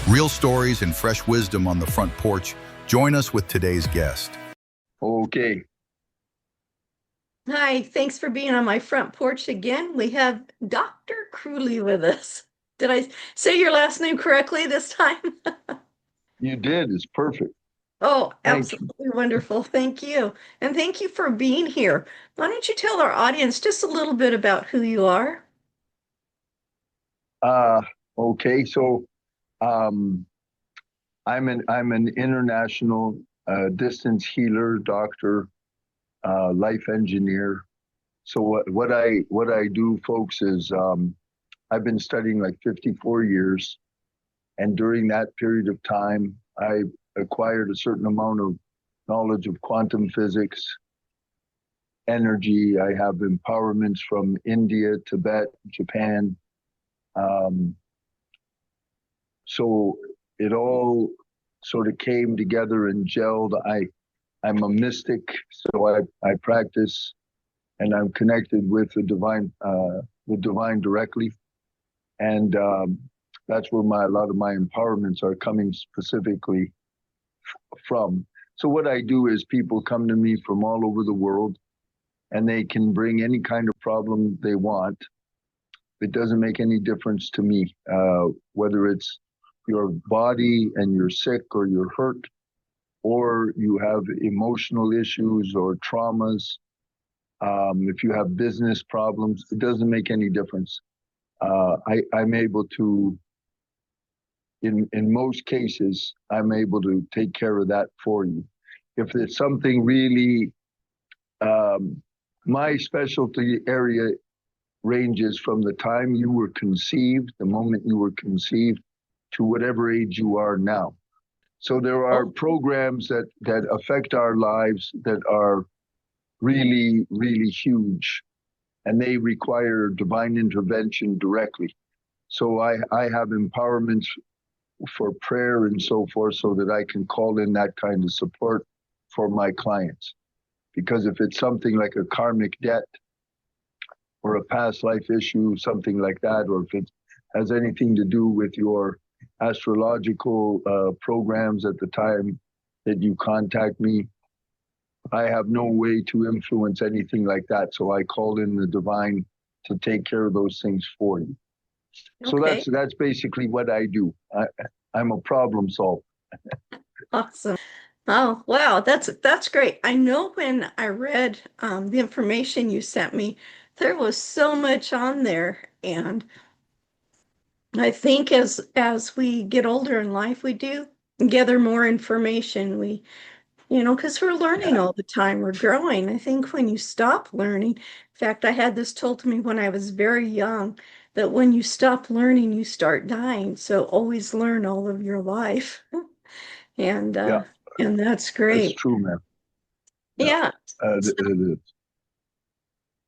Real stories and fresh wisdom on the Front Porch. Join us with today's guest. Okay. Hi, thanks for being on my front porch again. We have Dr. Kruhly with us. Did I say your last name correctly this time? You did. It's perfect. Oh, Thank you. absolutely wonderful. Thank you. And thank you for being here. Why don't you tell our audience just a little bit about who you are? Uh, okay. So um, I'm an international distance healer, doctor, life engineer. So what I do, folks, is I've been studying like 54 years, and during that period of time, I acquired a certain amount of knowledge of quantum physics, energy. I have empowerments from India, Tibet, Japan. Um, so it all sort of came together and gelled. I'm a mystic, so I practice and I'm connected with the divine directly, and that's where a lot of my empowerments are coming specifically from. So what I do is people come to me from all over the world, and they can bring any kind of problem they want. It doesn't make any difference to me, whether it's your body and you're sick or you're hurt, or you have emotional issues or traumas. If you have business problems, it doesn't make any difference. I'm able to, in most cases, I'm able to take care of that for you. If it's something really, my specialty area ranges from the time you were conceived, the moment you were conceived, to whatever age you are now. So there are programs that affect our lives that are really, really huge, and they require divine intervention directly. So I have empowerments for prayer and so forth, so that I can call in that kind of support for my clients. Because if it's something like a karmic debt or a past life issue, something like that, or if it has anything to do with your astrological programs at the time that you contact me, I have no way to influence anything like that. So I call in the divine to take care of those things for you. Okay. So that's basically what I do. I'm a problem solver. Awesome. Oh, wow, that's great. I know when I read the information you sent me, there was so much on there, and I think as we get older in life, we do gather more information. Because we're learning Yeah. all the time, we're growing. I think when you stop learning, in fact, I had this told to me when I was very young, that when you stop learning, you start dying. So always learn all of your life. And Yeah, and that's that's great. true, man. Yeah. Yeah. So, It is.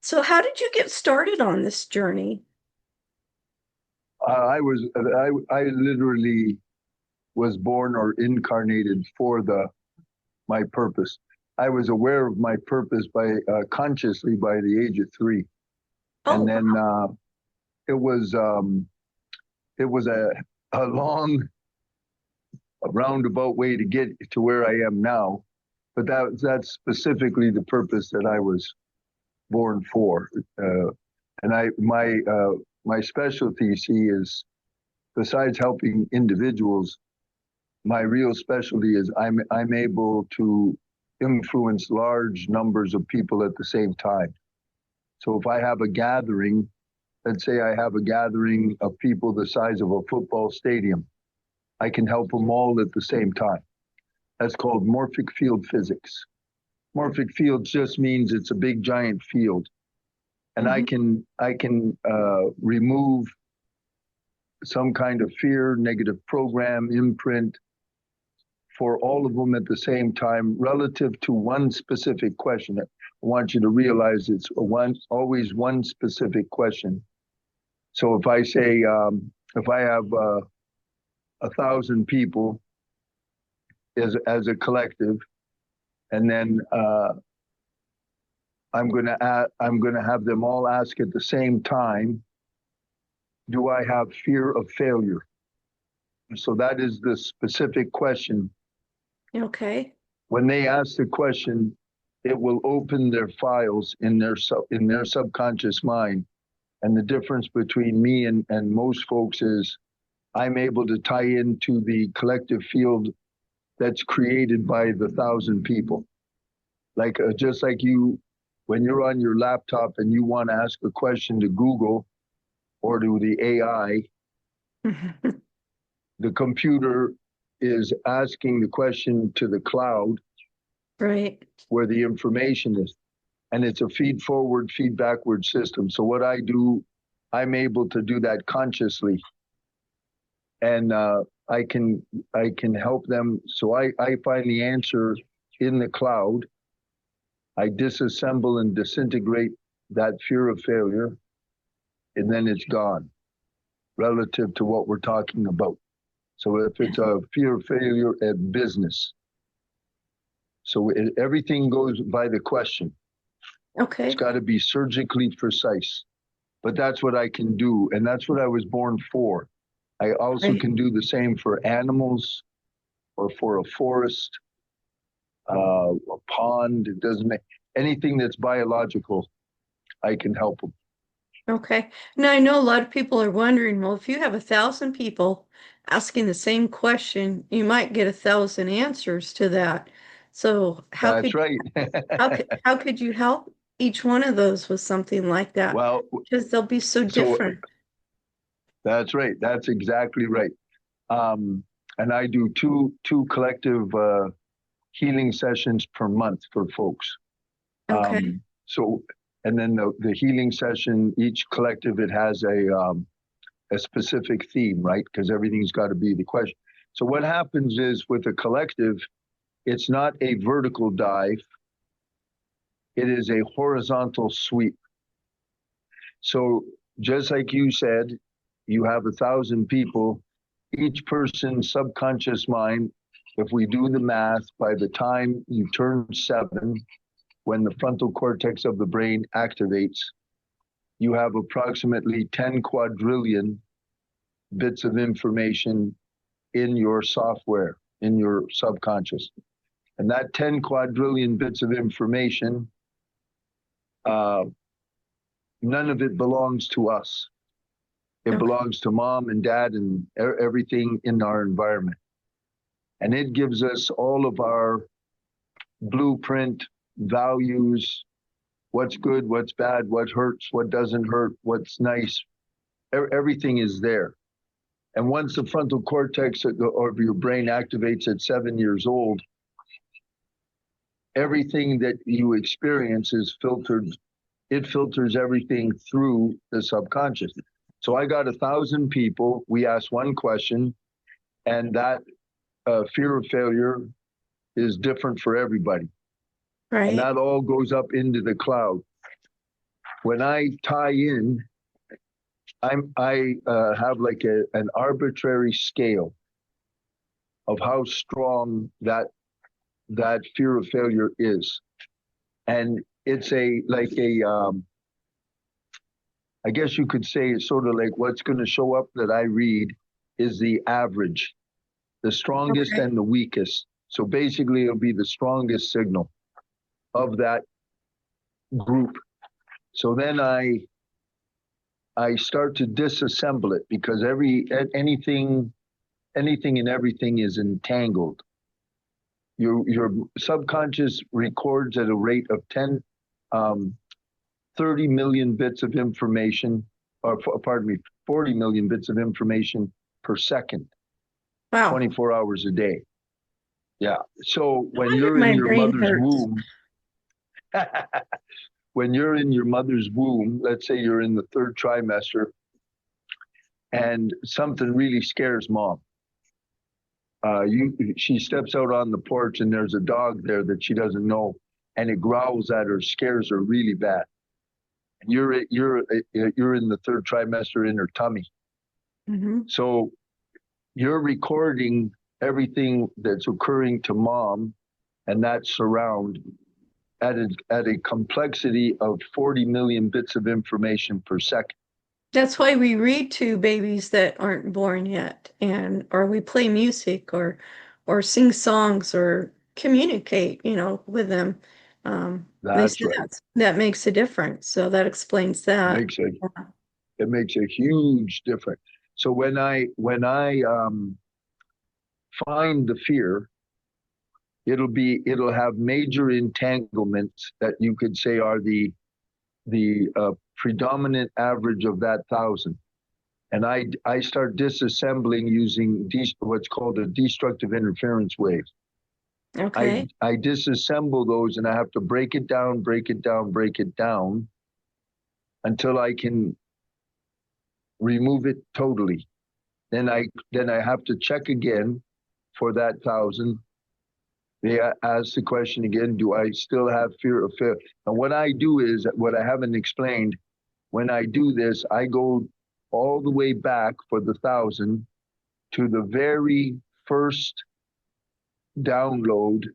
so how did you get started on this journey? I literally was born or incarnated for my purpose. I was aware of my purpose by consciously by the age of 3, and Oh, then it was um, it was a long, roundabout way to get to where I am now, but that's specifically the purpose that I was born for. And my specialty, see, is besides helping individuals, my real specialty is I'm able to influence large numbers of people at the same time. So if I have a gathering, let's say I have a gathering of people the size of a football stadium, I can help them all at the same time. That's called morphic field physics. Morphic field just means it's a big giant field, and mhm. I can remove some kind of fear, negative program, imprint for all of them at the same time, relative to one specific question. I want you to realize it's always one specific question. So if I say, if I have 1,000 people as a collective, and then I'm going to have them all ask at the same time, do I have fear of failure? So that is the specific question. Okay. When they ask the question, it will open their files in their subconscious mind. And the difference between me and most folks is I'm able to tie into the collective field that's created by the 1,000 people. Like just like you, when you're on your laptop and you want to ask a question to Google or to the AI, the computer is asking the question to the cloud, Right. where the information is. And it's a feed forward, feed backward system. So what I do, I'm able to do that consciously. And I can help them. So I find the answer in the cloud. I disassemble and disintegrate that fear of failure, and then it's gone relative to what we're talking about. So if it's a fear of failure at business, so everything goes by the question. Okay. It's got to be surgically precise. But that's what I can do, and that's what I was born for. I also Right. can do the same for animals or for a forest, a pond. It doesn't make anything that's biological, I can help them. Okay. Now I know a lot of people are wondering, well, if you have 1,000 people asking the same question, you might get 1,000 answers to that. So That's right. how could you help each one of those with something like that? Well, Because they'll be so so different. that's right. That's exactly right. And I do two collective healing sessions per month for folks. Okay. So, and then the healing session, each collective, it has a specific theme, right? Because everything's got to be the question. So what happens is with a collective, it's not a vertical dive. It is a horizontal sweep. So just like you said, you have 1,000 people, each person's subconscious mind, if we do the math, by the time you turn 7, when the frontal cortex of the brain activates, you have approximately 10 quadrillion bits of information in your software, in your subconscious. And that 10 quadrillion bits of information, none of it belongs to us. It belongs to mom and dad and everything in our environment. And it gives us all of our blueprint, values, what's good, what's bad, what hurts, what doesn't hurt, what's nice. Everything is there. And once the frontal cortex of your brain activates at 7 years old, everything that you experience is filtered. It filters everything through the subconscious. So I got 1,000 people. We asked one question, and that fear of failure is different for everybody. Right. And that all goes up into the cloud. When I tie in, I have like an arbitrary scale of how strong that fear of failure is, and it's I guess you could say it's sort of like what's going to show up that I read is the average, the strongest Okay. and the weakest. So basically, it'll be the strongest signal of that group. So then I start to disassemble it because anything and everything is entangled. Your subconscious records at a rate of 30 million bits of information, or pardon me, 40 million bits of information per second, Wow. 24 hours a day. Yeah. So when No wonder you're in my your brain mother's hurts. womb, when you're in your mother's womb, let's say you're in the 3rd trimester, and something really scares mom. She steps out on the porch and there's a dog there that she doesn't know, and it growls at her, scares her really bad. And you're in the 3rd trimester in her tummy. Mm-hmm. So you're recording everything that's occurring to mom and that surround at a complexity of 40 million bits of information per second. That's why we read to babies that aren't born yet, and or we play music or sing songs or communicate, with them. They That's say right. that makes a difference. So that explains that. Makes a it makes a huge difference. So when I find the fear, it'll have major entanglements that you could say are the predominant average of that 1,000. And I start disassembling using what's called a destructive interference wave. Okay. I disassemble those, and I have to break it down, break it down, break it down until I can remove it totally. Then I have to check again for that 1,000. They ask the question again, do I still have fear of failure? And what I do is, what I haven't explained, when I do this, I go all the way back for the 1,000 to the very first download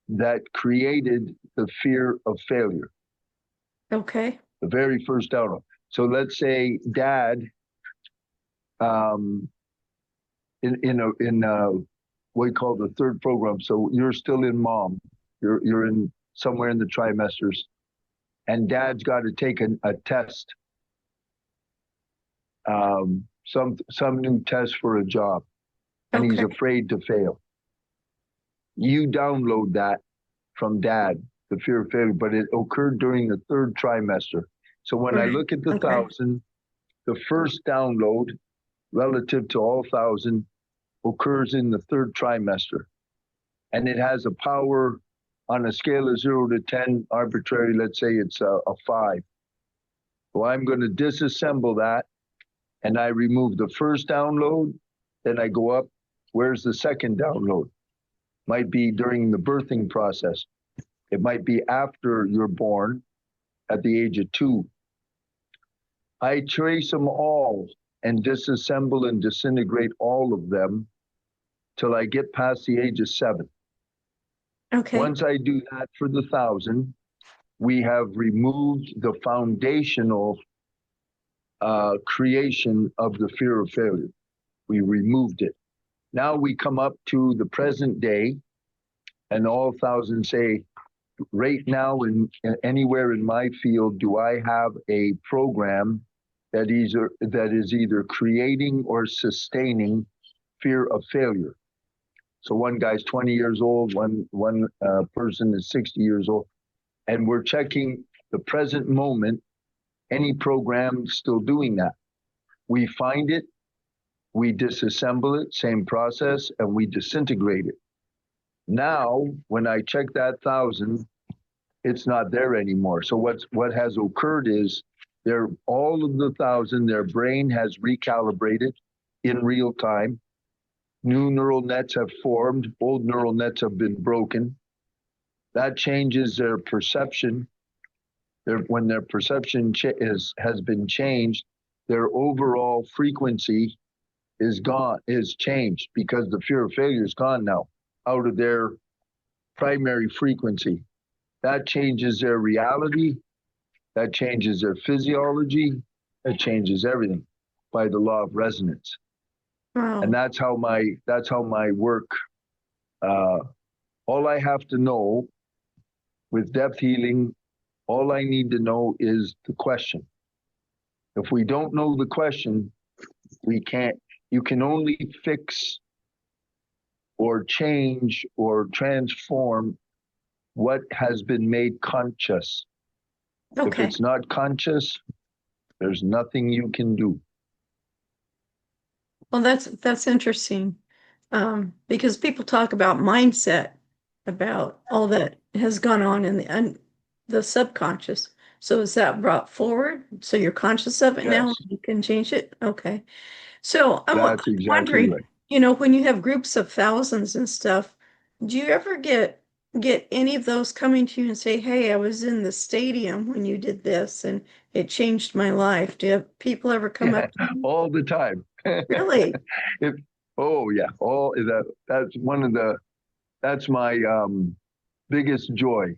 that created the fear of failure. Okay. The very first download. So let's say dad, in what we call the third program. So you're still in mom. You're in somewhere in the trimesters, and dad's got to take a test, some new test for a job, and he's Okay. afraid to fail. You download that from dad, the fear of failure, but it occurred during the third trimester. So when I Right. look at the Okay. 1,000, the first download relative to all 1,000 occurs in the third trimester. And it has a power on a scale of 0 to 10, arbitrary, let's say it's a 5. Well, I'm going to disassemble that, and I remove the first download. Then I go up. Where's the second download? Might be during the birthing process. It might be after you're born at the age of 2. I trace them all and disassemble and disintegrate all of them till I get past the age of 7. Okay. Once I do that for the 1,000, we have removed the foundational creation of the fear of failure. We removed it. Now we come up to the present day, and all 1,000 say, right now, anywhere in my field, do I have a program that is either creating or sustaining fear of failure? So one guy's 20 years old, one person is 60 years old, and we're checking the present moment. Any program still doing that? We find it, we disassemble it, same process, and we disintegrate it. Now, when I check that 1,000, it's not there anymore. So what has occurred is all of the 1,000, their brain has recalibrated in real time. New neural nets have formed. Old neural nets have been broken. That changes their perception. When their perception has been changed, their overall frequency is changed, because the fear of failure is gone now out of their primary frequency. That changes their reality. That changes their physiology. That changes everything by the law of resonance. Wow. And that's how my work. All I have to know with depth healing, all I need to know is the question. If we don't know the question, we can't. You can only fix or change or transform what has been made conscious. If Okay. it's not conscious, there's nothing you can do. Well, that's interesting, because people talk about mindset, about all that has gone on in the subconscious. So is that brought forward? So you're conscious of it now, Yes, and you can change it? Okay. So I'm that's exactly wondering, right. when you have groups of thousands and stuff, do you ever get any of those coming to you and say, "Hey, I was in the stadium when you did this, and it changed my life"? Do you have people ever come up to you? All the time. Really? if, oh yeah, that's my biggest joy.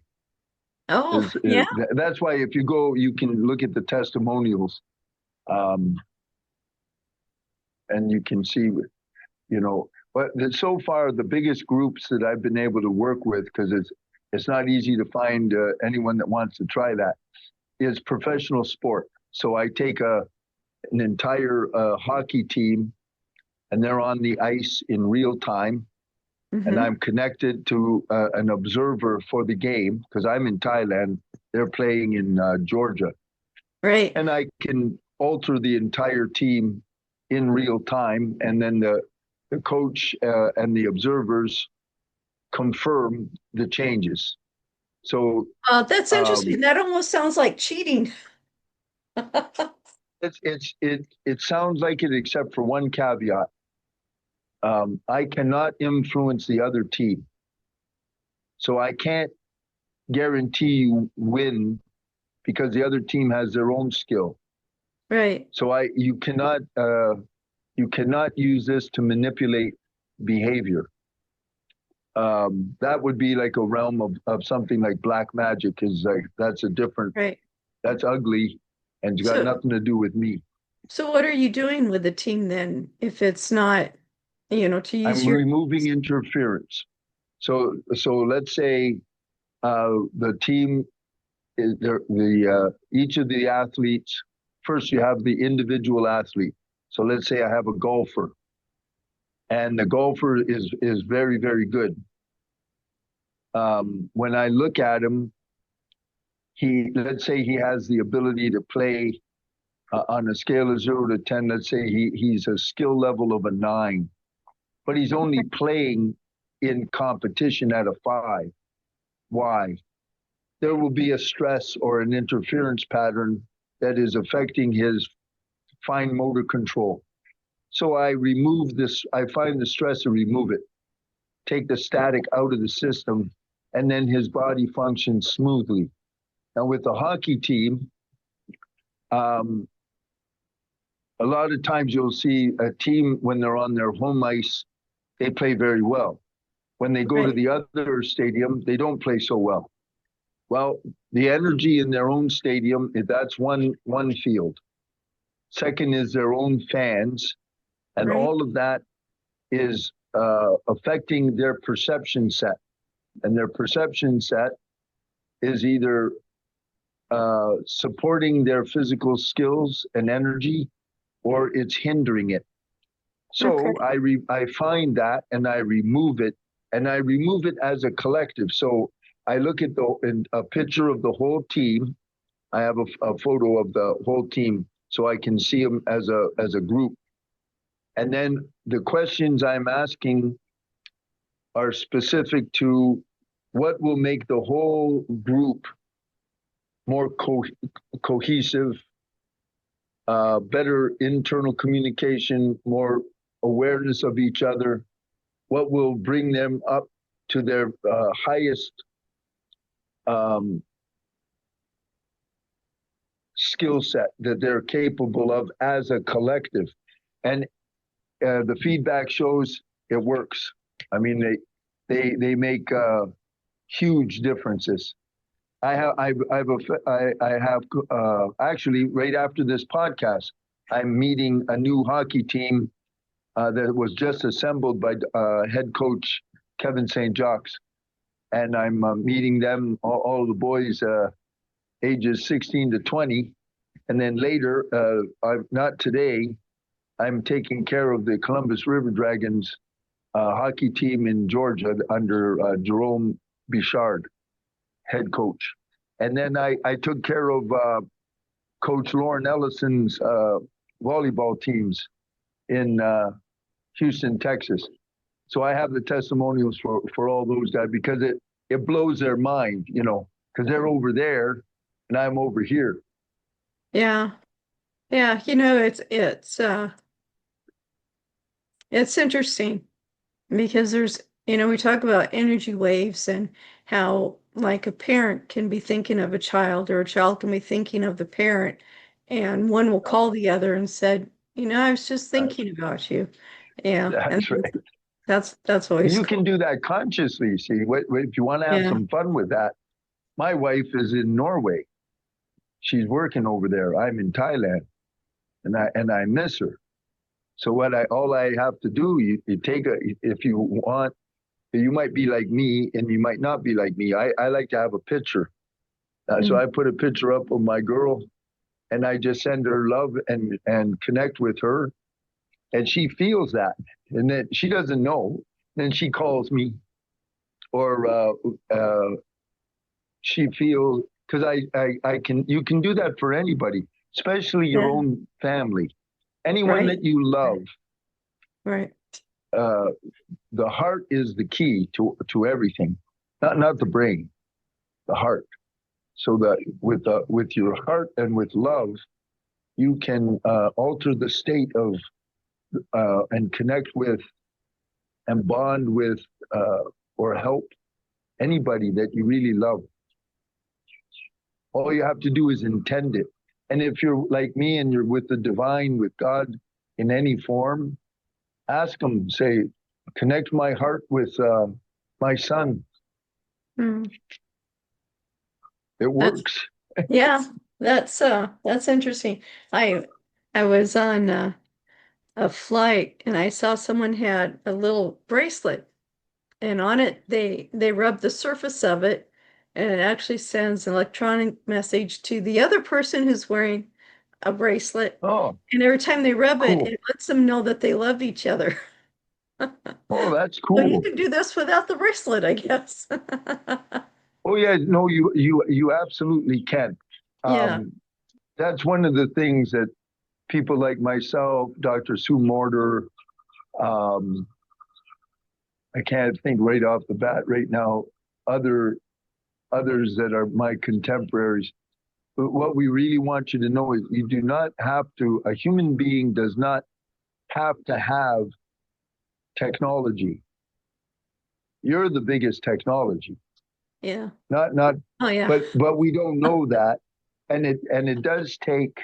Oh, Is yeah. that's why if you go, you can look at the testimonials. Um, and you can see, but so far the biggest groups that I've been able to work with, because it's not easy to find anyone that wants to try that, is professional sport. So I take an entire hockey team, and they're on the ice in real time, and I'm connected to an observer for the game because I'm in Thailand. They're playing in Georgia. Right. And I can alter the entire team in real time, and then the coach and the observers confirm the changes. So That's interesting. That almost sounds like cheating. it sounds like it, except for one caveat. I cannot influence the other team, so I can't guarantee you win because the other team has their own skill. Right. So you cannot use this to manipulate behavior. That would be like a realm of something like black magic. Is like that's a different. Right. That's ugly, and it's got nothing to do with me. So what are you doing with the team then? If it's not, to use I'm removing interference. So let's say the team is each of the athletes. First, you have the individual athlete. So let's say I have a golfer, and the golfer is very, very good. When I look at him, let's say he has the ability to play on a scale of 0 to 10. Let's say he's a skill level of a 9, but he's only playing in competition at a 5. Why? There will be a stress or an interference pattern that is affecting his fine motor control. So I remove this. I find the stress and remove it. Take the static out of the system, and then his body functions smoothly. Now with the hockey team, a lot of times you'll see a team when they're on their home ice, they play very well. When they go to the other stadium, they don't play so well. Well, the energy in their own stadium, that's one field. Second is their own fans, and all of that is affecting their perception set. And their perception set is either supporting their physical skills and energy, or it's hindering it. So I find that and I remove it, and I remove it as a collective. So I look at a picture of the whole team. I have a photo of the whole team so I can see them as a group. And then the questions I'm asking are specific to what will make the whole group more cohesive, better internal communication, more awareness of each other, what will bring them up to their highest skill set that they're capable of as a collective. And the feedback shows it works. I mean, they make huge differences. I have actually right after this podcast, I'm meeting a new hockey team that was just assembled by head coach Kevin St. Jacques, and I'm meeting them, all the boys ages 16 to 20, and then later, not today, I'm taking care of the Columbus River Dragons hockey team in Georgia under Jerome Bichard, head coach. And then I took care of Coach Lauren Ellison's volleyball teams in Houston, Texas. So I have the testimonials for all those guys because it blows their mind, because they're over there and I'm over here. Yeah. Yeah, it's interesting because there's, we talk about energy waves and how like a parent can be thinking of a child or a child can be thinking of the parent, and one will call the other and said, I was just thinking about you. Yeah. That's right. That's always You cool. can do that consciously. See, if you want to have some fun with that, my wife is in Norway. She's working over there. I'm in Thailand. and I miss her. So all I have to do, you take if you want, you might be like me and you might not be like me. I like to have a picture. So I put a picture up of my girl and I just send her love and connect with her. And she feels that. And then she doesn't know. Then she calls me or she feels, because I can, you can do that for anybody, especially your own family, anyone that you love. Right. The heart is the key to everything, not the brain, the heart. So that with your heart and with love, you can alter the state of and connect with and bond with or help anybody that you really love. All you have to do is intend it. And if you're like me and you're with the divine, with God in any form, ask him, say, connect my heart with my son. It works. That's interesting. I was on a flight and I saw someone had a little bracelet, and on it they rub the surface of it, and it actually sends an electronic message to the other person who's wearing a bracelet. Oh, And every time they rub it, cool. it lets them know that they love each other. Oh, that's So you cool. can do this without the bracelet, I guess. Oh yeah, no, you absolutely can. Yeah. That's one of the things that people like myself, Dr. Sue Morter, um, I can't think right off the bat right now, others that are my contemporaries. But what we really want you to know is you do not have to, a human being does not have to have technology. You're the biggest technology. Yeah. Not, Oh yeah. but we don't know that. And it does take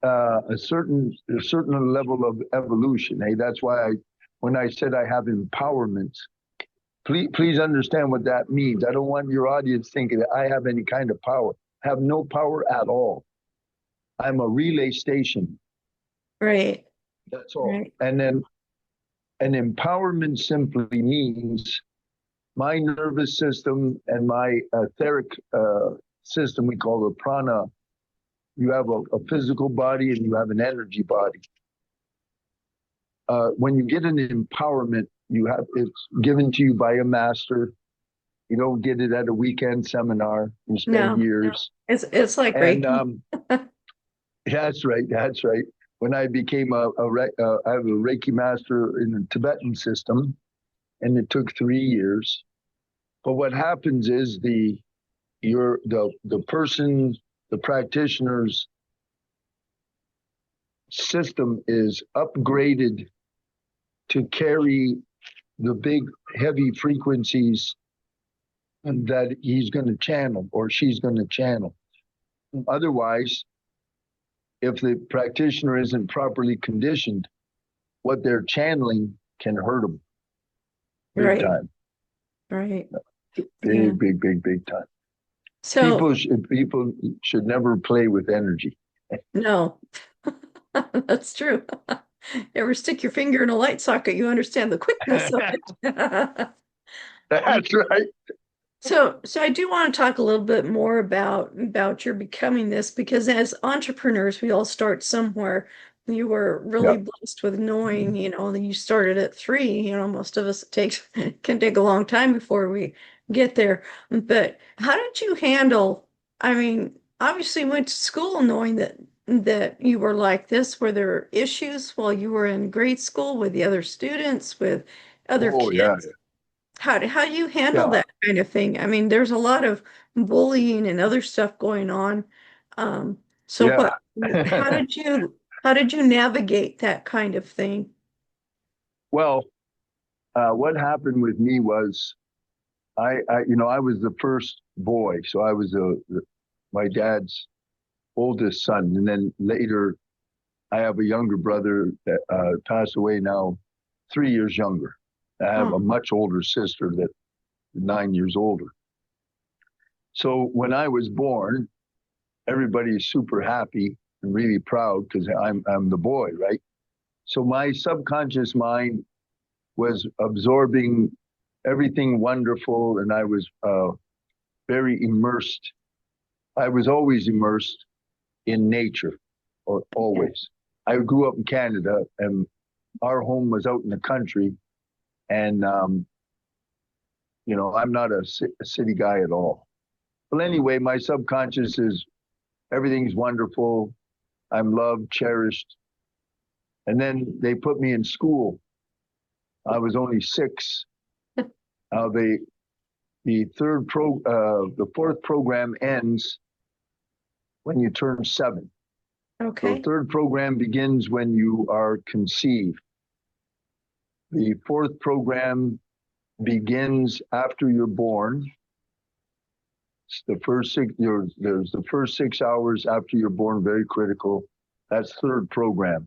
a certain level of evolution. Hey, that's why when I said I have empowerments, please understand what that means. I don't want your audience thinking that I have any kind of power. I have no power at all. I'm a relay station. Right. That's all. Right. And then an empowerment simply means my nervous system and my etheric system, we call the prana. You have a physical body and you have an energy body. When you get an empowerment, it's given to you by a master. You don't get it at a weekend seminar. You spend years. No. It's like Reiki. That's right. That's right. When I became I have a Reiki master in the Tibetan system, and it took 3 years. But what happens is the person, the practitioner's system is upgraded to carry the big heavy frequencies that he's going to channel or she's going to channel. Otherwise, if the practitioner isn't properly conditioned, what they're channeling can hurt them big time. Right. Big time. So people should never play with energy. no, that's true. Ever stick your finger in a light socket, you understand the quickness of it. That's right. So I do want to talk a little bit more about your becoming this, because as entrepreneurs, we all start somewhere. You were really blessed with knowing, that you started at 3. Most of us can take a long time before we get there. But how did you handle? I mean, obviously you went to school knowing that you were like this. Were there issues while you were in grade school with the other students, with other kids? How do you handle that kind of thing? I mean, there's a lot of bullying and other stuff going on. So how did you navigate that kind of thing? Well, what happened with me was I was the first boy, so I was my dad's oldest son, and then later I have a younger brother that passed away now, 3 years younger. I have a much older sister that 9 years older. So when I was born, everybody is super happy really proud because I'm the boy, right? So my subconscious mind was absorbing everything wonderful, and I was very immersed. I was always immersed in nature, or always. I grew up in Canada, and our home was out in the country, and I'm not a city guy at all. But anyway, my subconscious is everything's wonderful. I'm loved, cherished. And then they put me in school. I was only 6. The fourth program ends when you turn 7. Okay. The third program begins when you are conceived. The fourth program begins after you're born. It's the first there's the first 6 hours after you're born, very critical. That's third program.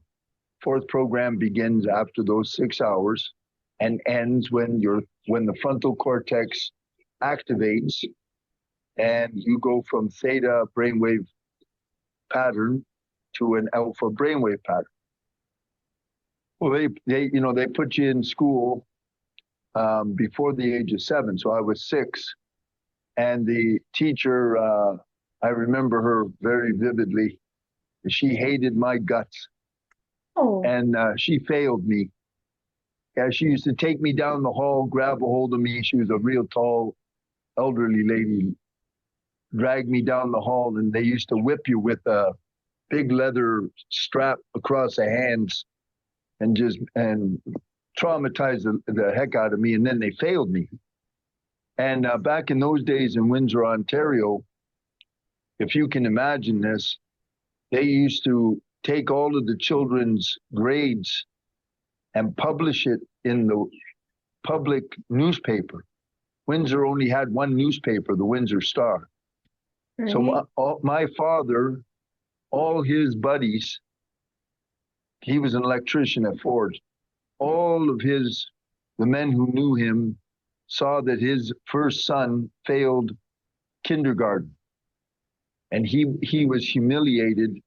Fourth program begins after those 6 hours and ends when the frontal cortex activates and you go from theta brainwave pattern to an alpha brainwave pattern. Well, they put you in school before the age of 7. So I was 6, and the teacher, I remember her very vividly. She hated my guts. Oh. And she failed me. Yeah, she used to take me down the hall, grab a hold of me. She was a real tall, elderly lady, drag me down the hall, and they used to whip you with a big leather strap across the hands and traumatize the heck out of me. And then they failed me. And back in those days in Windsor, Ontario, if you can imagine this, they used to take all of the children's grades and publish it in the public newspaper. Windsor only had one newspaper, the Windsor Star. Right. So my father, all his buddies, he was an electrician at Ford. All of the men who knew him saw that his first son failed kindergarten. And he was humiliated.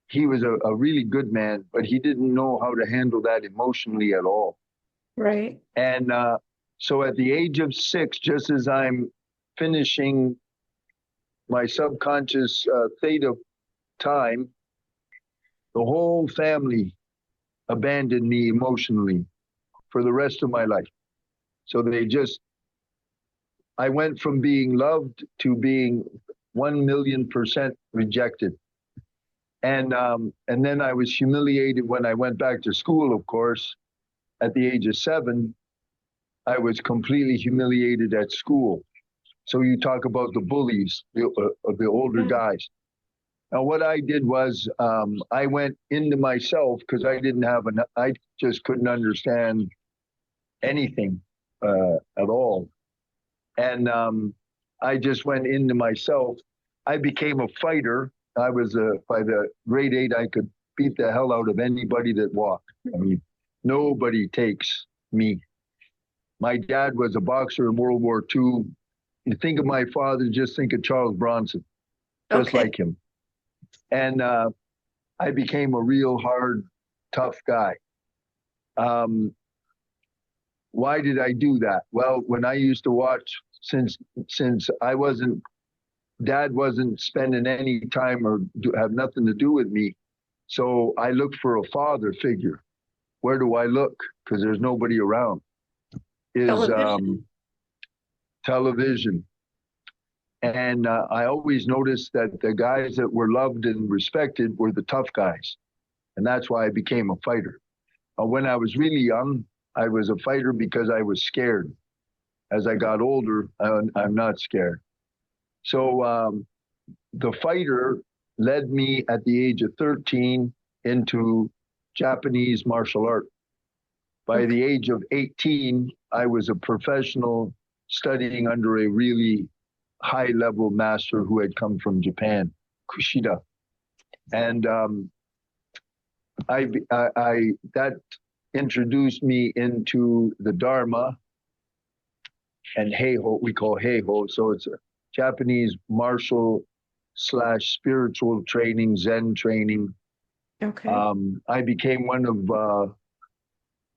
He was a really good man, but he didn't know how to handle that emotionally at all. Right. And so at the age of 6, just as I'm finishing my subconscious theta time, the whole family abandoned me emotionally for the rest of my life. So I went from being loved to being 1,000,000% rejected. And then I was humiliated when I went back to school, of course. At the age of 7, I was completely humiliated at school. So you talk about the bullies, the older guys. Now, what I did was I went into myself because I just couldn't understand anything at all. And I just went into myself. I became a fighter. I was by the grade 8, I could beat the hell out of anybody that walked. I mean, nobody takes me. My dad was a boxer in World War II. You think of my father, just think of Charles Bronson, just like him. And I became a real hard, tough guy. Why did I do that? Well, when I used to watch, since Dad wasn't spending any time or have nothing to do with me, so I looked for a father figure. Where do I look? Because there's nobody around. Television. And I always noticed that the guys that were loved and respected were the tough guys. And that's why I became a fighter. When I was really young, I was a fighter because I was scared. As I got older, I'm not scared. So the fighter led me at the age of 13 into Japanese martial art. By the age of 18, I was a professional studying under a really high-level master who had come from Japan, Kushida. And that introduced me into the Dharma and Heiho, we call Heiho. So it's a Japanese martial slash spiritual training, Zen training. Okay. I became one of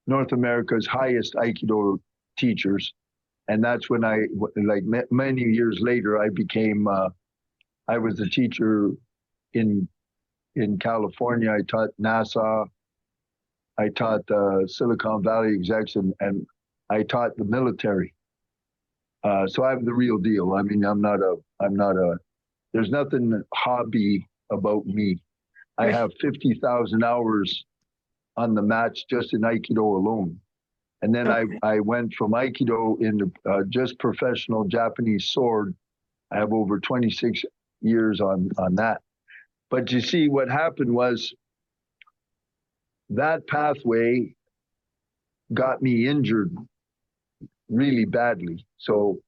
North America's highest Aikido teachers. And that's when many years later, I was a teacher in California. I taught NASA. I taught Silicon Valley execs, and I taught the military. So I'm the real deal. I mean, there's nothing hobby about me. I have 50,000 hours on the mats just in Aikido alone. And then I went from Aikido into just professional Japanese sword. I have over 26 years on that. But you see, what happened was that pathway got me injured really badly. So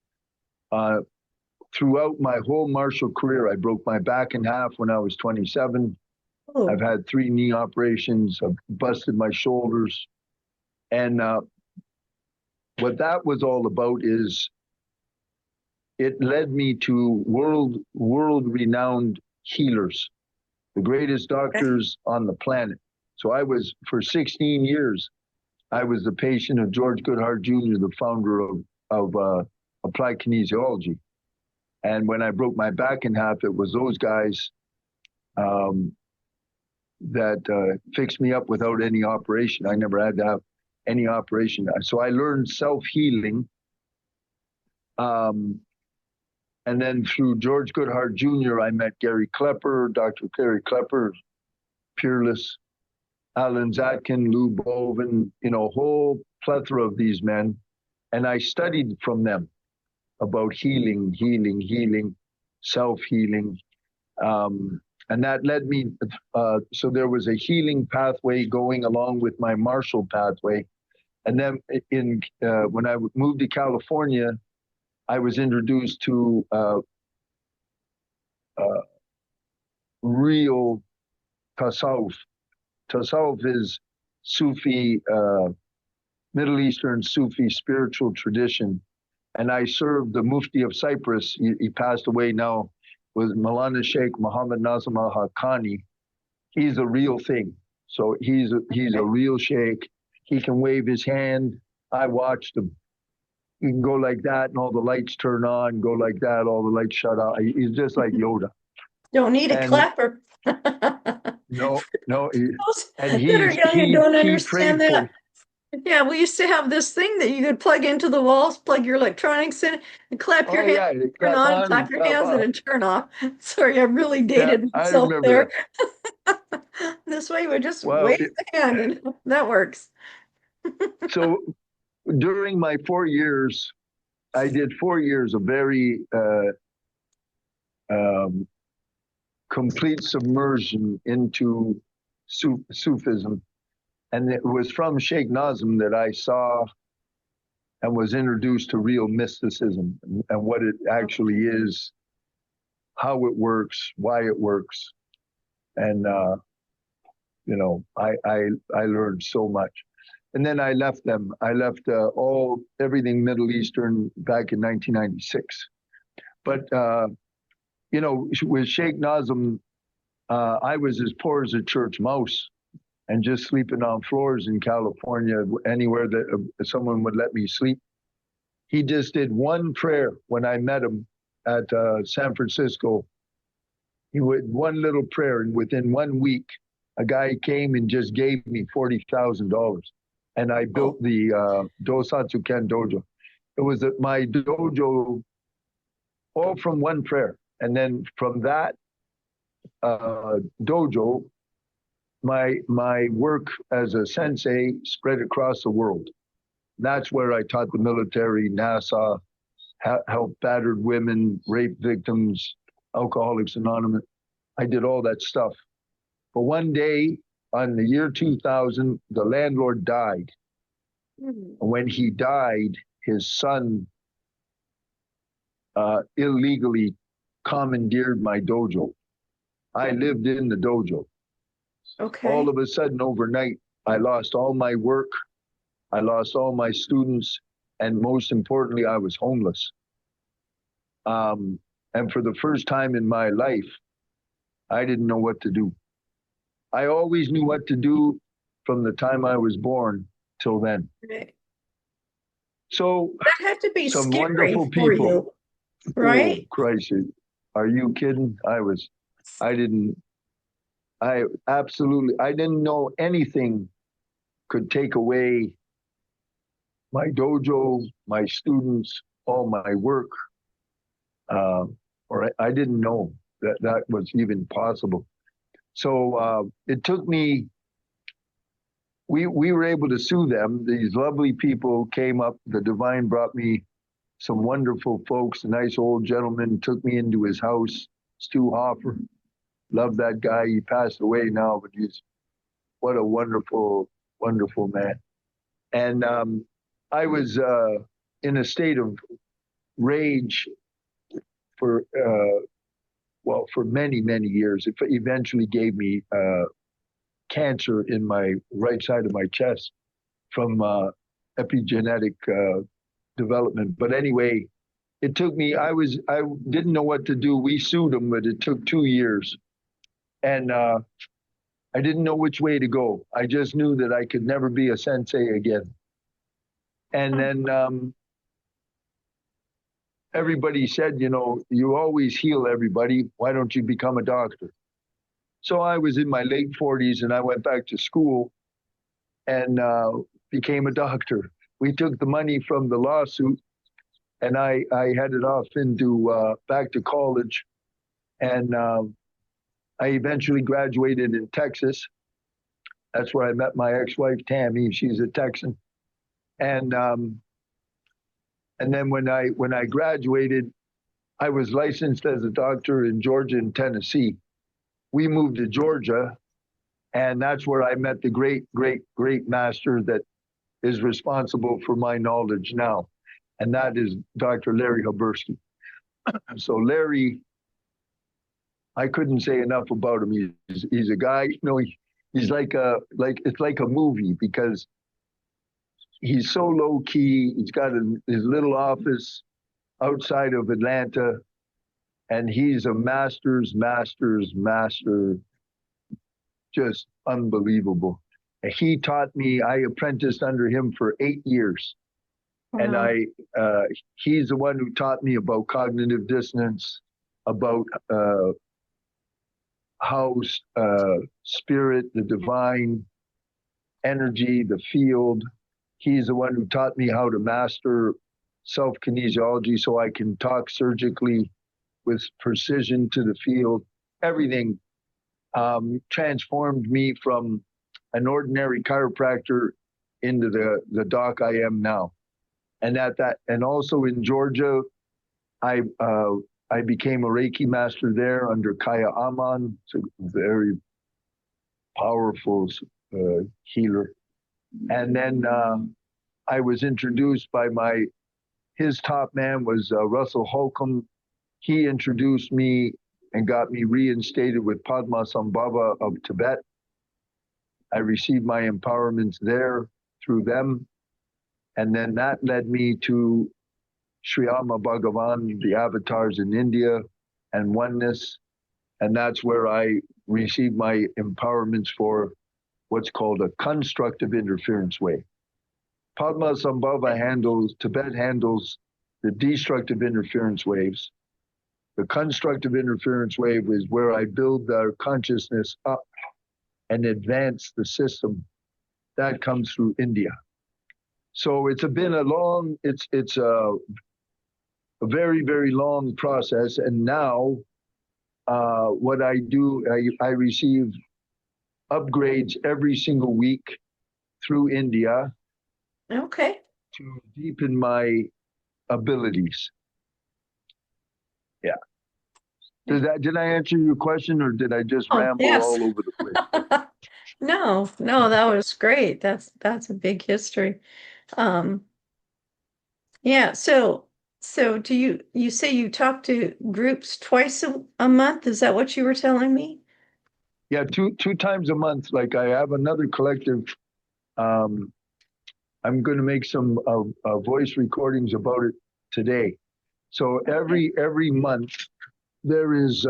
throughout my whole martial career, I broke my back in half when I was 27. Oh. I've had 3 knee operations. I've busted my shoulders. And what that was all about is it led me to world-renowned healers, the greatest doctors on the planet. So for 16 years, I was the patient of George Goodhart Jr., the founder of applied kinesiology. And when I broke my back in half, it was those guys that fixed me up without any operation. I never had to have any operation. So I learned self-healing. And then through George Goodhart Jr., I met Gary Klepper, Dr. Gary Klepper, Peerless, Alan Zatkin, Lou Bovin, a whole plethora of these men. And I studied from them about healing, self-healing. And that led me, so there was a healing pathway going along with my martial pathway. And then when I moved to California, I was introduced to real tasawwuf. Tasawwuf is Sufi, Middle Eastern Sufi spiritual tradition. And I served the Mufti of Cyprus. He passed away now, was Maulana Sheikh Muhammad Nazim al-Haqqani. He's a real thing. So he's a real sheikh. He can wave his hand. I watched him. He can go like that and all the lights turn on, go like that, all the lights shut off. He's just like Yoda. Don't need a clapper. No. Those And that are young and don't understand prayed that. Yeah, we used to have this thing that you could plug into the walls, plug your electronics in, and clap your hands, turn on, clap your hands, and then turn off. Sorry, I really dated myself there. This way, we just wave the hand, and that works. So during my 4 years, I did 4 years of very complete submersion into Sufism. And it was from Sheikh Nazim that I saw and was introduced to real mysticism and what it actually is, how it works, why it works. And, I learned so much. And then I left them. I left everything Middle Eastern back in 1996. But, with Sheikh Nazim, I was as poor as a church mouse and just sleeping on floors in California, anywhere that someone would let me sleep. He just did one prayer when I met him at San Francisco. He would one little prayer, and within 1 week, a guy came and just gave me $40,000. And I built the Dosatsu Ken dojo. It was my dojo all from one prayer. And then from that dojo, my work as a sensei spread across the world. That's where I taught the military, NASA, helped battered women, rape victims, Alcoholics Anonymous. I did all that stuff. But one day, on the year 2000, the landlord died. Mm-hmm. When he died, his son illegally commandeered my dojo. I lived in the dojo. Okay. All of a sudden, overnight, I lost all my work. I lost all my students. And most importantly, I was homeless. And for the first time in my life, I didn't know what to do. I always knew what to do from the time I was born till then. Right. So That had to be some scary wonderful for people. you, Oh, right? Christ. Are you kidding? I didn't, I absolutely, I didn't know anything could take away my dojo, my students, all my work. Or I didn't know that that was even possible. So it took me, we were able to sue them. These lovely people came up. The divine brought me some wonderful folks. A nice old gentleman took me into his house, Stu Hoffer. Love that guy. He passed away now, but he's what a wonderful, wonderful man. And I was in a state of rage for well, for many, many years. It eventually gave me cancer in my right side of my chest from epigenetic development. But anyway, it took me, I didn't know what to do. We sued them, but it took 2 years. And I didn't know which way to go. I just knew that I could never be a sensei again. And then everybody said, you know, you always heal everybody. Why don't you become a doctor? So I was in my late 40s and I went back to school and became a doctor. We took the money from the lawsuit and I headed off into back to college. And I eventually graduated in Texas. That's where I met my ex-wife, Tammy. She's a Texan. And then when I graduated, I was licensed as a doctor in Georgia and Tennessee. We moved to Georgia, and that's where I met the great, great, great master that is responsible for my knowledge now, and that is Dr. Larry Habersky. So Larry, I couldn't say enough about him. He's a guy, you know, he's like it's like a movie because he's so low key. He's got his little office outside of Atlanta, and he's a master, just unbelievable. He taught me. I apprenticed under him for 8 years, and he's the one who taught me about cognitive dissonance, about how spirit, the divine energy, the field. He's the one who taught me how to master self-kinesiology so I can talk surgically with precision to the field. Everything transformed me from an ordinary chiropractor into the doc I am now. And and also in Georgia, I became a Reiki master there under Kaya Aman. It's a very powerful healer. And then I was introduced by his top man was Russell Holcomb. He introduced me and got me reinstated with Padmasambhava of Tibet. I received my empowerments there through them. And then that led me to Sri Ama Bhagavan, the avatars in India, and oneness. And that's where I received my empowerments for what's called a constructive interference wave. Padmasambhava Tibet handles the destructive interference waves. The constructive interference wave is where I build our consciousness up and advance the system. That comes through India. So it's been it's a very, very long process. And now what I do, I receive upgrades every single week through India. Okay. To deepen my abilities. Yeah. Did I answer your question or did I just ramble yes. all over the place? No, that was great. That's a big history. Yeah, so do you say you talk to groups twice a month? Is that what you were telling me? Yeah, two times a month. Like I have another collective. I'm going to make some voice recordings about it today. So every month there is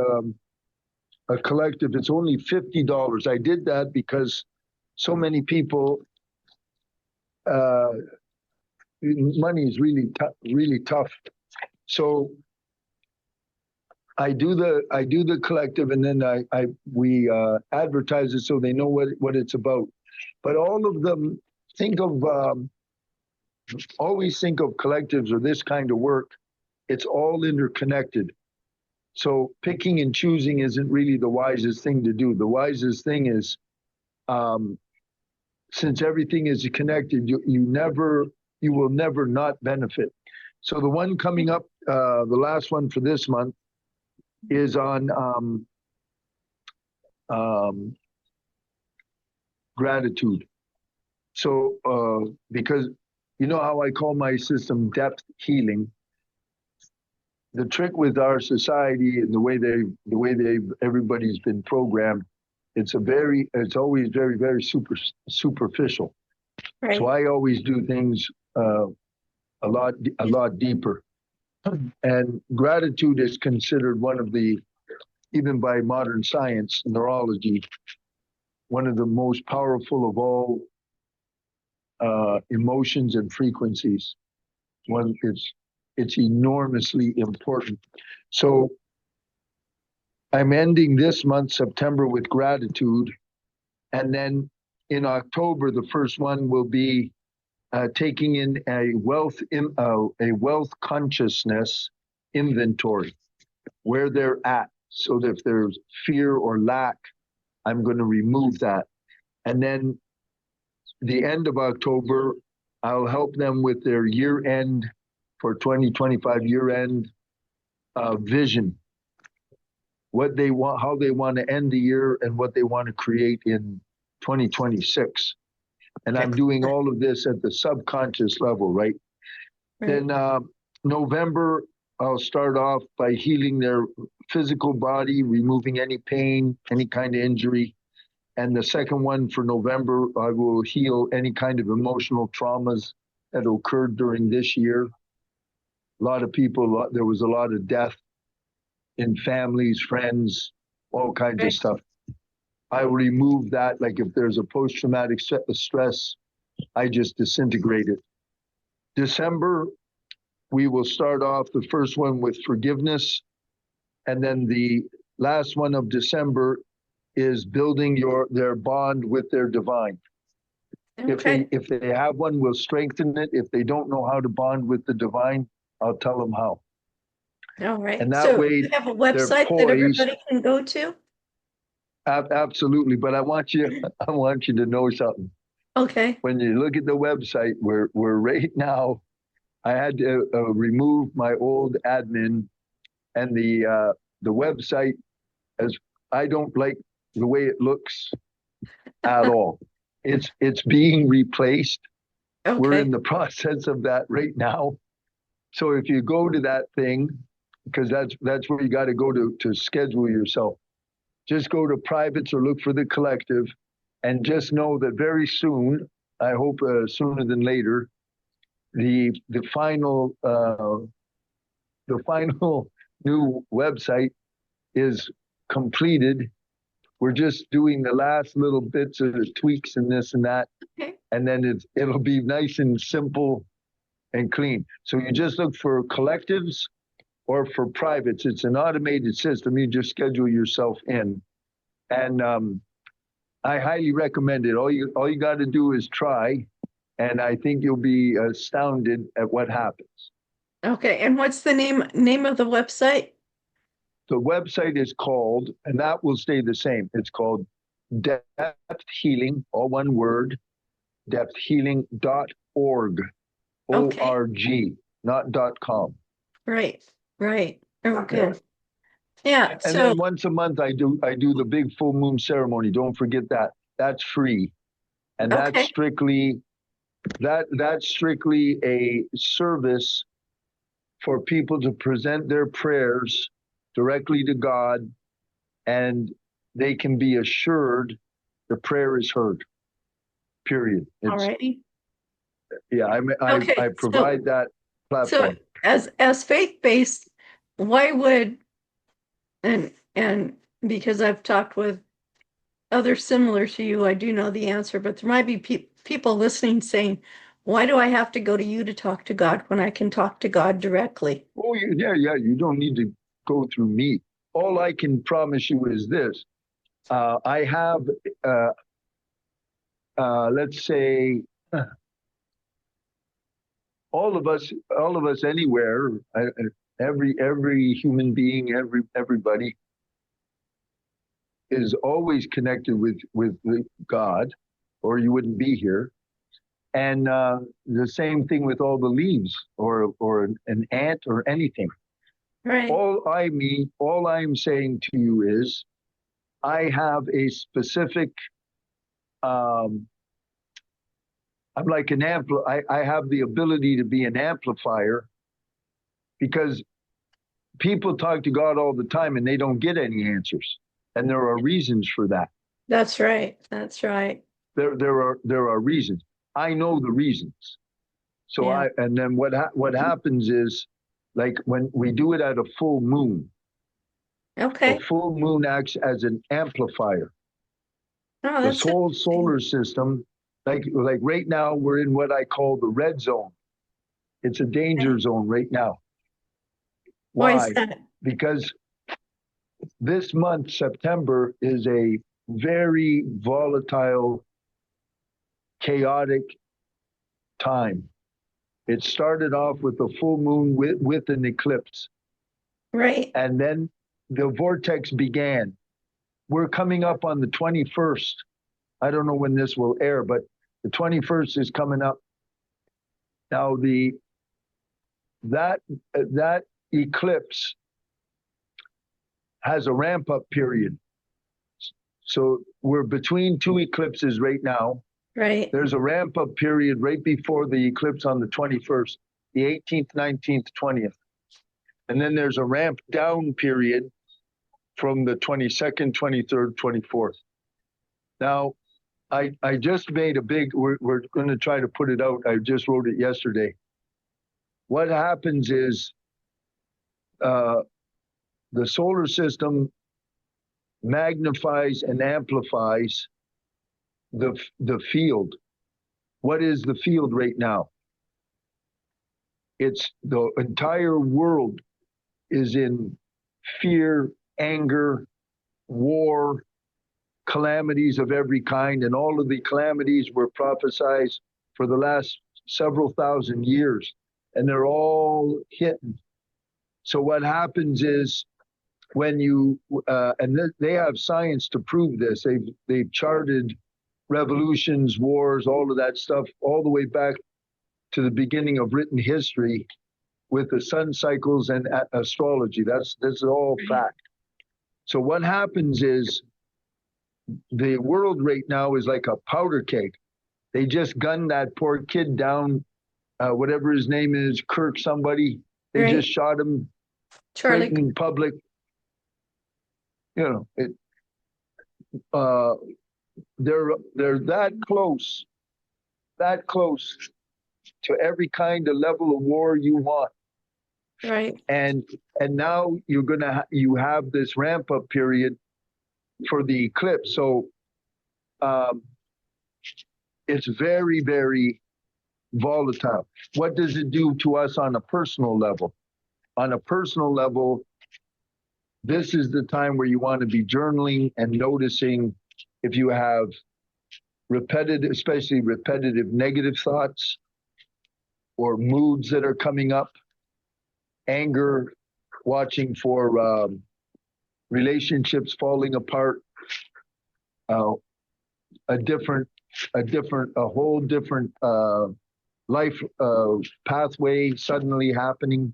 a collective, it's only $50. I did that because so many people, money is really tough. So I do the collective, and then we advertise it so they know what it's about. But all of them always think of collectives or this kind of work. It's all interconnected. So picking and choosing isn't really the wisest thing to do. The wisest thing is, since everything is connected, you will never not benefit. So the one coming up, the last one for this month, is on gratitude. So because you know how I call my system depth healing. The trick with our society and the way everybody's been programmed, it's always very, very superficial. Right. So I always do things a lot deeper. And gratitude is considered one of the, even by modern science, neurology, one of the most powerful of all emotions and frequencies. It's enormously important. So I'm ending this month, September, with gratitude. And then in October, the first one will be taking in a wealth consciousness inventory, where they're at. So that if there's fear or lack, I'm going to remove that. And then the end of October, I'll help them with their year-end for 2025 year-end vision, what they want, how they want to end the year, and what they want to create in 2026. And I'm doing all of this at the subconscious level, right? Then November, I'll start off by healing their physical body, removing any pain, any kind of injury. And the second one for November, I will heal any kind of emotional traumas that occurred during this year. A lot of people, there was a lot of death in families, friends, all kinds of stuff. I remove that. Like if there's a post-traumatic stress, I just disintegrate it. December, we will start off the first one with forgiveness. And then the last one of December is building their bond with their divine. Okay. If they have one, we'll strengthen it. If they don't know how to bond with the divine, I'll tell them how. All right. And that So way, you have a website that everybody can go to? Absolutely. But I want you to know something. Okay. When you look at the website, we're right now, I had to remove my old admin, and the website, as I don't like the way it looks at all. It's being replaced. Okay. We're in the process of that right now. So if you go to that thing, because that's where you got to go to schedule yourself. Just go to privates or look for the collective, and just know that very soon, I hope sooner than later, the final new website is completed. We're just doing the last little bits of tweaks and this and that, Okay. and then it'll be nice and simple and clean. So you just look for collectives or for privates. It's an automated system. You just schedule yourself in, and I highly recommend it. All you got to do is try, and I think you'll be astounded at what happens. Okay. And what's the name of the website? The website is called, and that will stay the same. It's called Depth Healing, all one word, depthhealing.org. Okay. O-R-G, not .com. Right. Okay. Yeah. And So then once a month I do the big full moon ceremony. Don't forget that. That's free. And that's okay. strictly a service for people to present their prayers directly to God, and they can be assured the prayer is heard. Period. Alrighty. Yeah, I provide that platform. So as faith-based, why would and because I've talked with others similar to you. I do know the answer, but there might be people listening saying, why do I have to go to you to talk to God when I can talk to God directly? Oh, yeah, yeah. You don't need to go through me. All I can promise you is this. I have, let's say, all of us anywhere, every human being, everybody is always connected with God, or you wouldn't be here. And the same thing with all the leaves, or an ant, or anything. Right. All I'm saying to you is, I have a specific. I'm like an I have the ability to be an amplifier, because people talk to God all the time and they don't get any answers, and there are reasons for that. That's right. That's right. There are reasons. I know the reasons. So Yeah. and then what happens is, like when we do it at a full moon, Okay. a full moon acts as an amplifier. Oh, The that's whole solar system, like right now, we're in what I call the red zone. It's a danger zone right now. Why is Why? that? Because this month, September, is a very volatile, chaotic time. It started off with a full moon with an eclipse, Right. and then the vortex began. We're coming up on the 21st. I don't know when this will air, but the 21st is coming up. Now that eclipse has a ramp up period. So we're between two eclipses right now. Right. There's a ramp up period right before the eclipse on the 21st, the 18th, 19th, 20th. And then there's a ramp down period from the 22nd, 23rd, 24th. Now, I just made we're going to try to put it out. I just wrote it yesterday. What happens is the solar system magnifies and amplifies the field. What is the field right now? It's the entire world is in fear, anger, war, calamities of every kind, and all of the calamities were prophesied for the last several thousand years, and they're all hitting. So what happens is, when you they have science to prove this. They've charted revolutions, wars, all of that stuff, all the way back to the beginning of written history, with the sun cycles and astrology. That's all fact. So what happens is, the world right now is like a powder keg. They just gunned that poor kid down, whatever his name is, Kirk somebody. They Right. just shot him Charlie. right in public. You know, they're that close to every kind of level of war you want. Right. And now you have this ramp up period for the eclipse. So it's very, very volatile. What does it do to us on a personal level? On a personal level, this is the time where you want to be journaling and noticing if you have especially repetitive negative thoughts, or moods that are coming up, anger, watching for relationships falling apart, a whole different life pathway suddenly happening.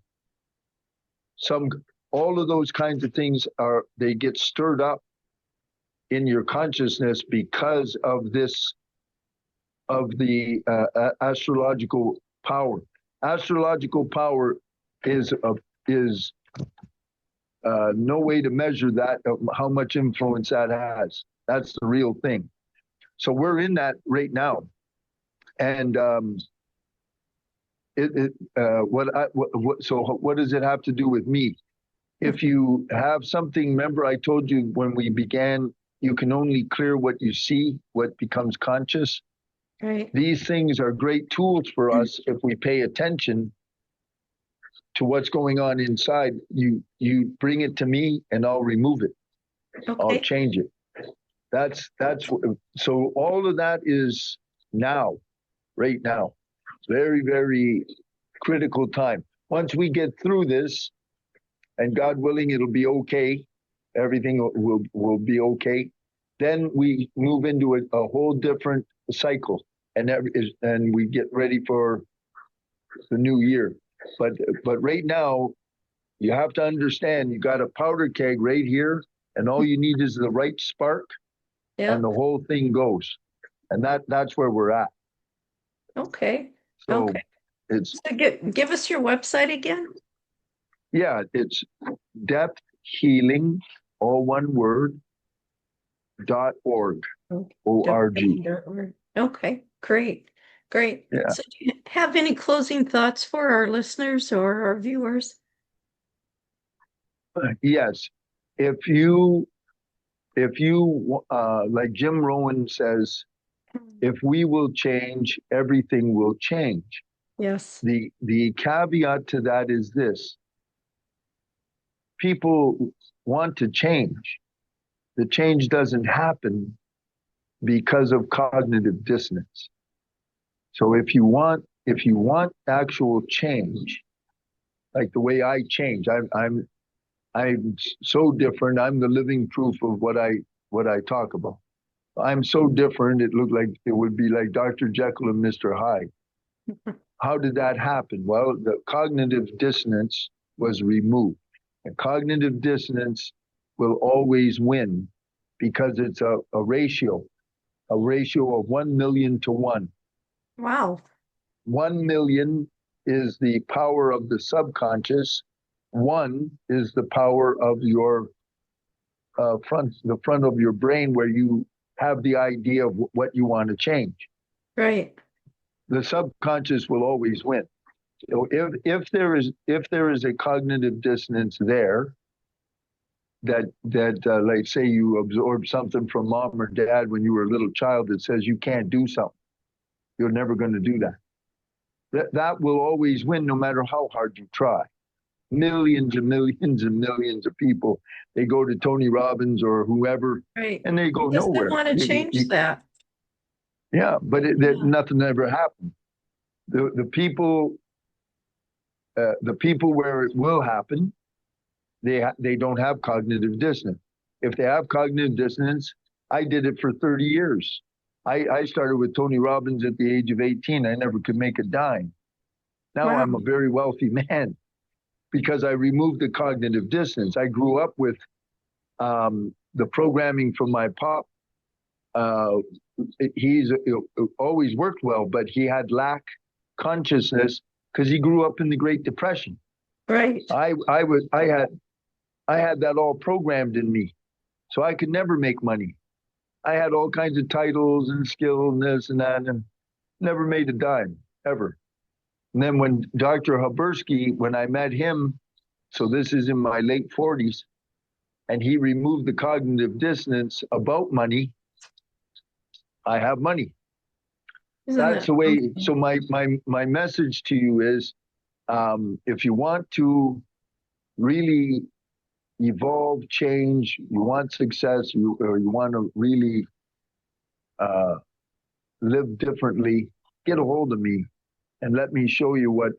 All of those kinds of things they get stirred up in your consciousness because of the astrological power. Astrological power is no way to measure that, how much influence that has. That's the real thing. So we're in that right now, and so what does it have to do with me? If you have something, remember I told you when we began, you can only clear what you see, what becomes conscious. Right. These things are great tools for us if we pay attention to what's going on inside. You bring it to me and I'll remove it. I'll Okay. change it. That's so all of that is now, right now. Very, very critical time. Once we get through this, and God willing, it'll be okay. Everything will be okay. Then we move into a whole different cycle, and we get ready for the new year. But right now, you have to understand you got a powder keg right here, and all you need is the right spark, Yeah. and the whole thing goes. And that's where we're at. Okay. So Okay. it's So give us your website again. yeah, it's depth healing, all one word, .org. O-R-G. Okay, great, great. Yeah. So do you have any closing thoughts for our listeners or our viewers? Yes. If you like Jim Rohn says, if we will change, everything will change. Yes. The caveat to that is this: people want to change. The change doesn't happen because of cognitive dissonance. So if you want actual change, like the way I change, I'm so different. I'm the living proof of what I talk about. I'm so different. It would be like Dr. Jekyll and Mr. Hyde. How did that happen? Well, the cognitive dissonance was removed. And cognitive dissonance will always win because it's a ratio of 1 million to 1. Wow. 1 million is the power of the subconscious. 1 is the power of your the front of your brain, where you have the idea of what you want to change. Right. The subconscious will always win. So if there is a cognitive dissonance there, that like say you absorb something from mom or dad when you were a little child that says you can't do something, you're never going to do that. That will always win no matter how hard you try. Millions and millions and millions of people, they go to Tony Robbins or whoever, Right. and they go Because they nowhere. want to change that. Yeah, but nothing ever happened. The people where it will happen, they don't have cognitive dissonance. If they have cognitive dissonance, I did it for 30 years. I started with Tony Robbins at the age of 18. I never could make a dime. Now Wow. I'm a very wealthy man because I removed the cognitive dissonance. I grew up with the programming from my pop. He's always worked well, but he had lack consciousness because he grew up in the Great Depression. Right. I had that all programmed in me, so I could never make money. I had all kinds of titles and skill and this and that, and never made a dime ever. And then when Dr. Habersky, when I met him, so this is in my late 40s, and he removed the cognitive dissonance about money, I have money. That's the way. Something? So my message to you is, if you want to really evolve, change, you want success, or you want to really live differently, get a hold of me and let me show you what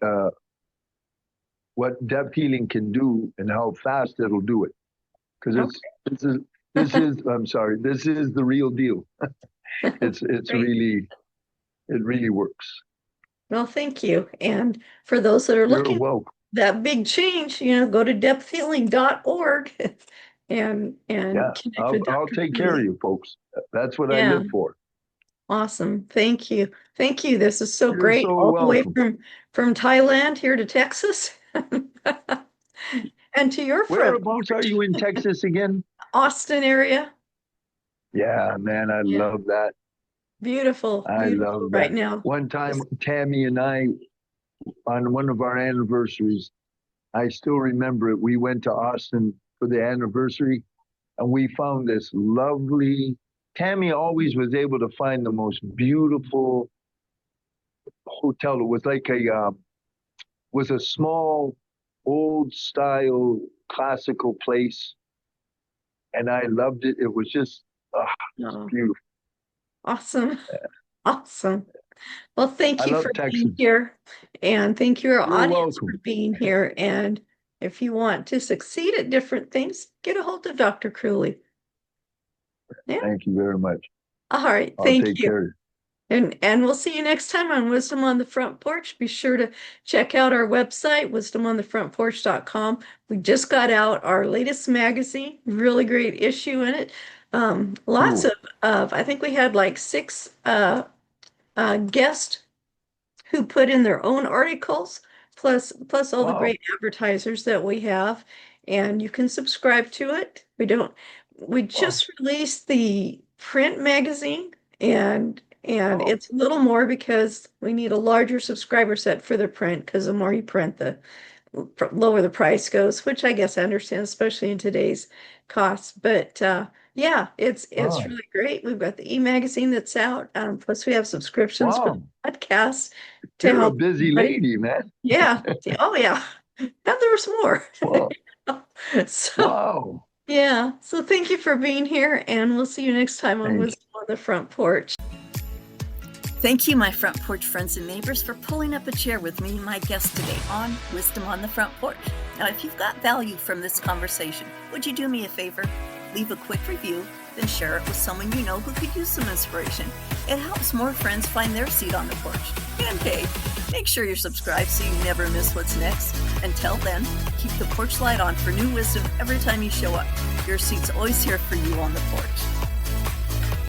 depth healing can do and how fast it'll do it. Because this is I'm sorry, this is the real deal. It's really, it really works. Well, thank you. And for those that are You're looking welcome. that big change, go to depthhealing.org and Yeah, connect with I'll Dr. take care of Kruhly. you folks. That's what I Yeah. live for. Awesome. Thank you. Thank you. This is so You're great. so All the way welcome. from Thailand here to Texas. And to your front Whereabouts are porch, you in Texas again? Austin area. Yeah, man, I Yeah. love that. Beautiful, I beautiful love right that. now. One time, Tammy and I, on one of our anniversaries, I still remember it. We went to Austin for the anniversary, and we found this lovely. Tammy always was able to find the most beautiful hotel. It was like a small, old style, classical place, and I loved it. It was just Oh, beautiful. awesome. Awesome. Well, thank I you love for Texas. being here, and thank you, our You're audience, for welcome. being here. And if you want to succeed at different things, get a hold of Dr. Kruhly. Yeah. Thank you very much. All right. I'll Thank take you. care of you. And we'll see you next time on Wisdom on the Front Porch. Be sure to check out our website, wisdomonthefrontporch.com. We just got out our latest magazine, really great issue in it. Lots Cool. of I think we had like 6 guests who put in their own articles, plus all the Wow. great advertisers that we have, and you can subscribe to it. We just released the print magazine, and Wow. it's a little more because we need a larger subscriber set for the print, because the more you print, the lower the price goes, which I guess I understand, especially in today's costs. But yeah, it's Wow. really great. We've got the e-magazine that's out. Plus we have subscriptions for the Wow. podcasts to You're a help busy everybody. lady, man. Yeah. Oh yeah. And there's more. Wow. So Wow. yeah. So thank you for being here, and we'll see you next time on Thank you. Wisdom on the Front Porch. Thank you, my Front Porch friends and neighbors, for pulling up a chair with me and my guest today on Wisdom on the Front Porch. Now, if you've got value from this conversation, would you do me a favor? Leave a quick review, then share it with someone you know who could use some inspiration. It helps more friends find their seat on the porch. And hey, make sure you're subscribed so you never miss what's next. Until then, keep the porch light on for new wisdom every time you show up. Your seat's always here for you on the porch.